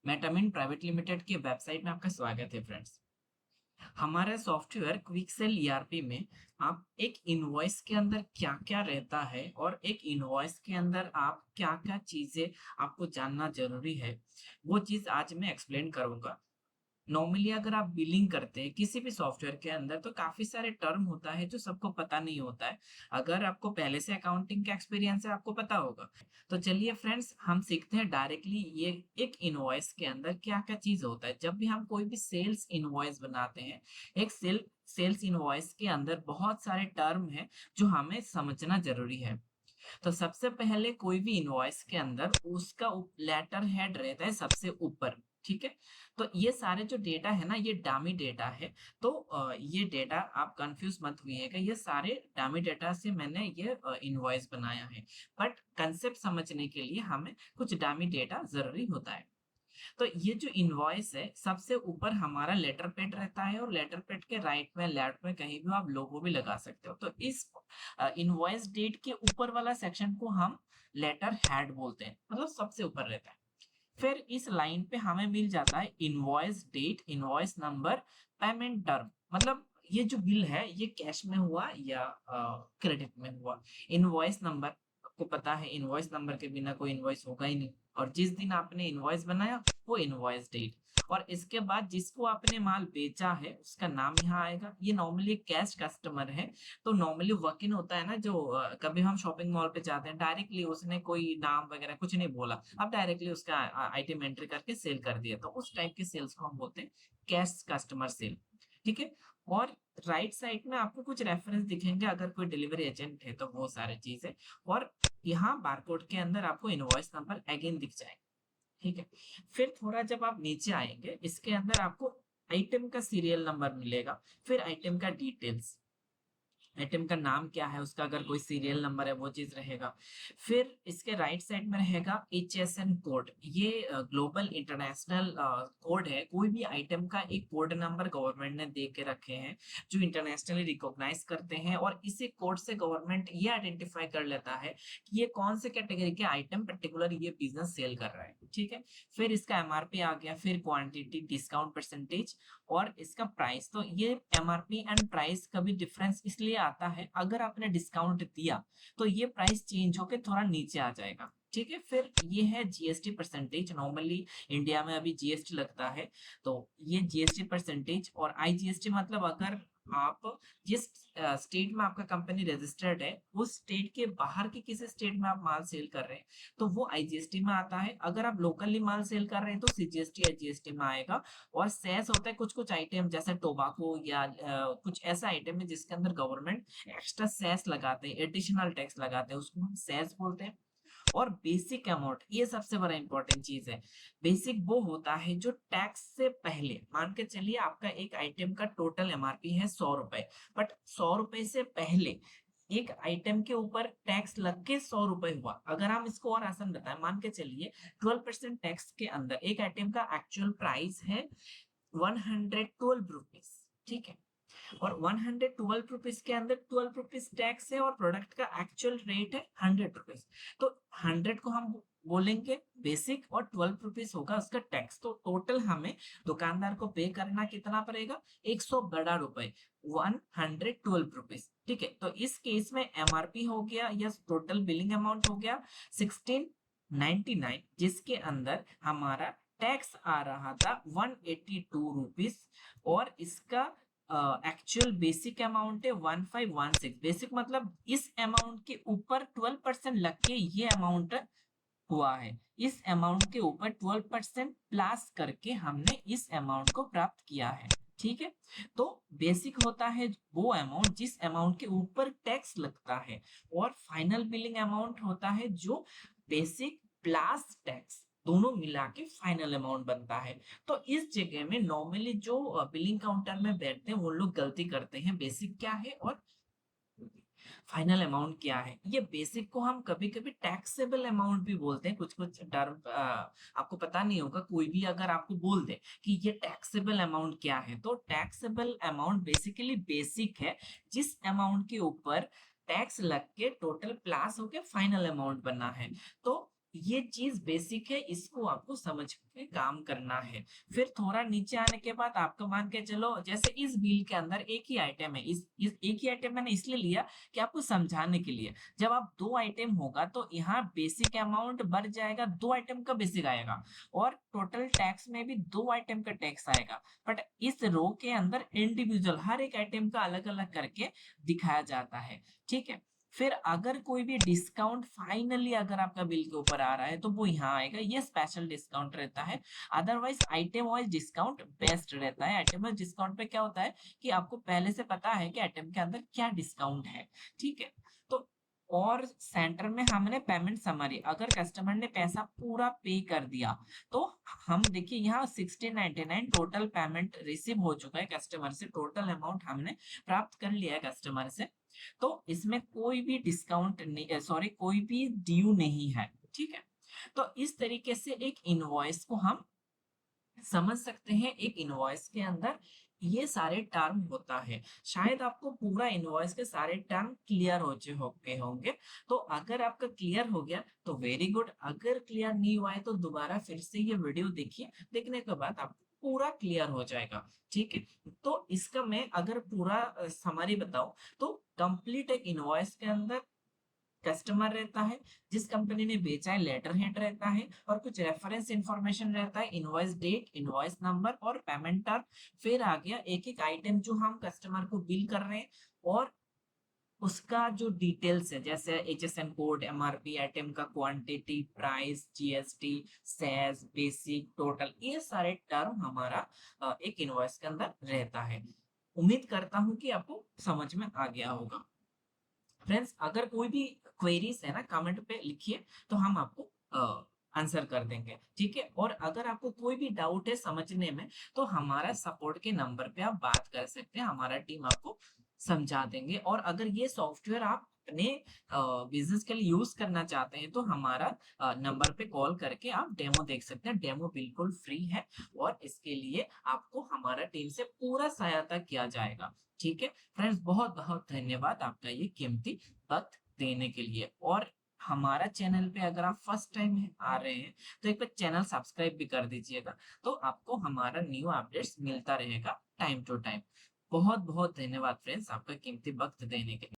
मेटामिन private limited के website में आपका स्वागत है फ्रेंड्स। हमारे सॉफ्टवेयर क्विकसेल ईआरपी में आप एक इनवॉइस के अंदर क्या-क्या रहता है और एक इनवॉइस के अंदर आप क्या-क्या चीजें आपको जानना जरूरी है, वो चीज आज मैं एक्सप्लेन करूंगा। नॉर्मली अगर आप बिलिंग करते हैं किसी भी सॉफ्टवेयर के अंदर तो काफी सारे टर्म होता है जो सबको पता नहीं होता है। अगर आपको पहले से अकाउंटिंग का एक्सपीरियंस है आपको पता होगा। तो चलिए फ्रेंड्स हम सीखते हैं डायरेक्टली ये एक इनवॉइस के अंदर क्या क्या चीज होता है। जब भी हम कोई भी सेल्स इनवॉइस बनाते हैं, एक सेल्स इनवॉइस के अंदर बहुत सारे टर्म है जो हमें समझना जरूरी है। तो सबसे पहले कोई भी इनवॉइस के अंदर उसका लेटर हेड रहता है सबसे ऊपर। ठीक है। तो ये सारे जो डेटा है ना ये डामी डेटा है। तो ये डेटा आप कंफ्यूज मत होइएगा, ये सारे डामी डेटा से मैंने ये इनवॉइस बनाया है। बट कंसेप्ट समझने के लिए हमें कुछ डामी डेटा जरूरी होता है। तो ये जो इनवॉइस है सबसे ऊपर हमारा लेटर पेड रहता है और लेटर पेड के राइट में लेफ्ट में कहीं भी आप लोगो भी लगा सकते हो। तो इस इनवॉइस डेट के ऊपर वाला सेक्शन को हम लेटर हेड बोलते हैं, मतलब सबसे ऊपर रहता है। फिर इस लाइन पे हमें मिल जाता है invoice date, invoice number, payment term. मतलब ये जो बिल है ये कैश में हुआ या क्रेडिट में हुआ। इनवॉइस नंबर, आपको पता है इनवॉइस नंबर के बिना कोई इनवॉइस होगा ही नहीं। और जिस दिन आपने इनवॉइस बनाया वो इनवॉइस डेट। और इसके बाद जिसको आपने माल बेचा है उसका नाम यहाँ आएगा। ये नॉर्मली कैश कस्टमर है। तो नॉर्मली वर्क इन होता है ना, जो कभी हम शॉपिंग मॉल पे जाते हैं डायरेक्टली उसने कोई नाम वगैरह कुछ नहीं बोला, अब डायरेक्टली उसका आइटम एंट्री करके सेल कर दिया, तो उस टाइप के सेल्स को हम बोलते हैं कैश कस्टमर सेल। ठीक है। और राइट साइड में आपको कुछ रेफरेंस दिखेंगे, अगर कोई डिलीवरी एजेंट है तो वो सारी चीजें। और यहाँ बारकोड के अंदर आपको इनवॉइस नंबर अगेन दिख जाएगा। ठीक है। फिर थोड़ा जब आप नीचे आएंगे इसके अंदर आपको आइटम का सीरियल नंबर मिलेगा, फिर आइटम का डिटेल्स, आइटम का नाम क्या है उसका, अगर कोई सीरियल नंबर है वो चीज रहेगा। फिर इसके राइट साइड में रहेगा HSN कोड। ये ग्लोबल इंटरनेशनल कोड है। कोई भी आइटम का एक कोड नंबर गवर्नमेंट ने दे के रखे हैं जो इंटरनेशनली रिकॉग्नाइज करते हैं, और इसी कोड से गवर्नमेंट ये आइडेंटिफाई कर लेता है कि ये कौन से कैटेगरी के आइटम पर्टिकुलर ये बिजनेस सेल कर रहा है। ठीक है। फिर इसका MRP आ गया, फिर क्वांटिटी, डिस्काउंट परसेंटेज और इसका प्राइस। तो ये MRP एंड प्राइस का भी डिफरेंस इसलिए आता है, अगर आपने डिस्काउंट दिया तो ये प्राइस चेंज होके थोड़ा नीचे आ जाएगा। ठीक है। फिर ये है GST परसेंटेज। नॉर्मली इंडिया में अभी GST लगता है, तो ये GST परसेंटेज और IGST मतलब अगर आप जिस स्टेट में आपका कंपनी रजिस्टर्ड है उस स्टेट के बाहर के किसी स्टेट में आप माल सेल कर रहे हैं तो वो IGST में आता है। अगर आप लोकली माल सेल कर रहे हैं तो CGST या GST में आएगा। और सेस होता है कुछ कुछ आइटम जैसे टोबाको या कुछ ऐसा आइटम है जिसके अंदर गवर्नमेंट एक्स्ट्रा सेस लगाते हैं, एडिशनल टैक्स लगाते हैं, उसको हम सेस बोलते हैं। और बेसिक अमाउंट, ये सबसे बड़ा इंपॉर्टेंट चीज है। बेसिक वो होता है जो टैक्स से पहले, मान के चलिए आपका एक आइटम का टोटल MRP है 100 रुपए, बट 100 रुपए से पहले एक आइटम के ऊपर टैक्स लग के 100 रुपए हुआ। अगर हम इसको और आसान बताएं, मान के चलिए 12% टैक्स के अंदर एक आइटम का एक्चुअल प्राइस है 112 रुपीज। ठीक है। और 112 रुपीज के अंदर 12 रुपीज टैक्स है और प्रोडक्ट का एक्चुअल रेट है 100 रुपीज। तो 100 को हम बोलेंगे बेसिक और 12 रुपीज होगा उसका टैक्स। तो टोटल हमें दुकानदार को पे करना कितना पड़ेगा, 112 रुपए, 112 रुपीज। ठीक है। तो इस केस में MRP हो गया या टोटल बिलिंग अमाउंट हो गया 1699, जिसके अंदर हमारा टैक्स आ रहा था 182 रुपीज। और इसका एक्चुअल बेसिक अमाउंट है 1516। बेसिक मतलब इस अमाउंट के ऊपर 12% लग के ये अमाउंट हुआ है। इस अमाउंट के ऊपर 12% प्लस करके हमने इस अमाउंट को प्राप्त किया है। ठीक है। तो बेसिक होता है वो अमाउंट जिस अमाउंट के ऊपर टैक्स लगता है, और फाइनल बिलिंग अमाउंट होता है जो बेसिक प्लस टैक्स दोनों मिला के फाइनल अमाउंट बनता है। तो इस जगह में नॉर्मली जो बिलिंग काउंटर में बैठते हैं वो लोग गलती करते हैं, बेसिक क्या है और फाइनल अमाउंट क्या है। ये बेसिक को हम कभी कभी टैक्सेबल अमाउंट भी बोलते हैं। कुछ कुछ टर्म आपको पता नहीं होगा, कोई भी अगर आपको बोल दे कि ये टैक्सेबल अमाउंट क्या है, तो टैक्सेबल अमाउंट बेसिकली बेसिक है जिस अमाउंट के ऊपर टैक्स लग के टोटल प्लस होके फाइनल अमाउंट बना है। तो ये चीज बेसिक है, इसको आपको समझ के काम करना है। फिर थोड़ा नीचे आने के बाद आपको मान के चलो, जैसे इस बिल के अंदर एक ही आइटम है, इस एक ही आइटम मैंने इसलिए लिया कि आपको समझाने के लिए। जब आप दो आइटम होगा तो यहाँ बेसिक अमाउंट बढ़ जाएगा, दो आइटम का बेसिक आएगा, और टोटल टैक्स में भी दो आइटम का टैक्स आएगा। बट इस रो के अंदर इंडिविजुअल हर एक आइटम का अलग अलग करके दिखाया जाता है। ठीक है। फिर अगर कोई भी डिस्काउंट फाइनली अगर आपका बिल के ऊपर आ रहा है तो वो यहाँ आएगा, ये स्पेशल डिस्काउंट रहता है। Otherwise item wise discount best रहता है। आइटम वाइज डिस्काउंट पे क्या होता है कि आपको पहले से पता है कि आइटम के अंदर क्या डिस्काउंट है। ठीक है। तो और सेंटर में हमने पेमेंट समरी, अगर कस्टमर ने पैसा पूरा पे कर दिया तो हम देखिए यहाँ 1699 टोटल पेमेंट रिसीव हो चुका है कस्टमर से, टोटल अमाउंट हमने प्राप्त कर लिया है कस्टमर से। तो इसमें कोई भी डिस्काउंट नहीं, सॉरी कोई भी ड्यू नहीं है। ठीक है। तो इस तरीके से एक इनवॉइस को हम समझ सकते हैं। एक इनवॉइस के अंदर ये सारे टर्म होता है। शायद आपको पूरा इनवॉइस के सारे टर्म क्लियर हो चुके होंगे। तो अगर आपका क्लियर हो गया तो वेरी गुड, अगर क्लियर नहीं हुआ है तो दोबारा फिर से ये वीडियो देखिए, देखने के बाद आपको पूरा क्लियर हो जाएगा। ठीक है। तो इसका मैं अगर पूरा समरी बताऊं तो कंप्लीट एक इनवॉइस के अंदर कस्टमर रहता है, जिस कंपनी ने बेचा है लेटर हेड रहता है, और कुछ रेफरेंस इंफॉर्मेशन रहता है, इनवॉइस डेट, इनवॉइस नंबर और पेमेंट टर्म। फिर आ गया एक एक आइटम जो हम कस्टमर को बिल कर रहे हैं, और उसका जो डिटेल्स है, जैसे एचएसएन कोड, एमआरपी, आइटम का quantity, price, GST, cess, basic, total, ये सारे टर्म हमारा एक इनवॉइस के अंदर रहता है। उम्मीद करता हूँ कि आपको समझ में आ गया होगा। फ्रेंड्स, अगर कोई भी क्वेरीज है ना, कमेंट पे लिखिए, तो हम आपको आंसर कर देंगे। ठीक है। और अगर आपको कोई भी डाउट है समझने में तो हमारा सपोर्ट के नंबर पे आप बात कर सकते हैं, हमारा टीम आपको समझा देंगे। और अगर ये सॉफ्टवेयर आप अपने बिजनेस के लिए यूज करना चाहते हैं तो हमारा नंबर पे कॉल करके आप डेमो देख सकते हैं। डेमो बिल्कुल फ्री है, और इसके लिए आपको हमारा टीम से पूरा सहायता किया जाएगा। ठीक है। फ्रेंड्स, बहुत बहुत धन्यवाद आपका ये कीमती वक्त देने के लिए। और हमारा चैनल पे अगर आप फर्स्ट टाइम आ रहे हैं तो एक बार चैनल सब्सक्राइब भी कर दीजिएगा, तो आपको हमारा न्यू अपडेट्स मिलता रहेगा टाइम टू टाइम। बहुत बहुत धन्यवाद फ्रेंड्स, आपका कीमती वक्त देने के लिए।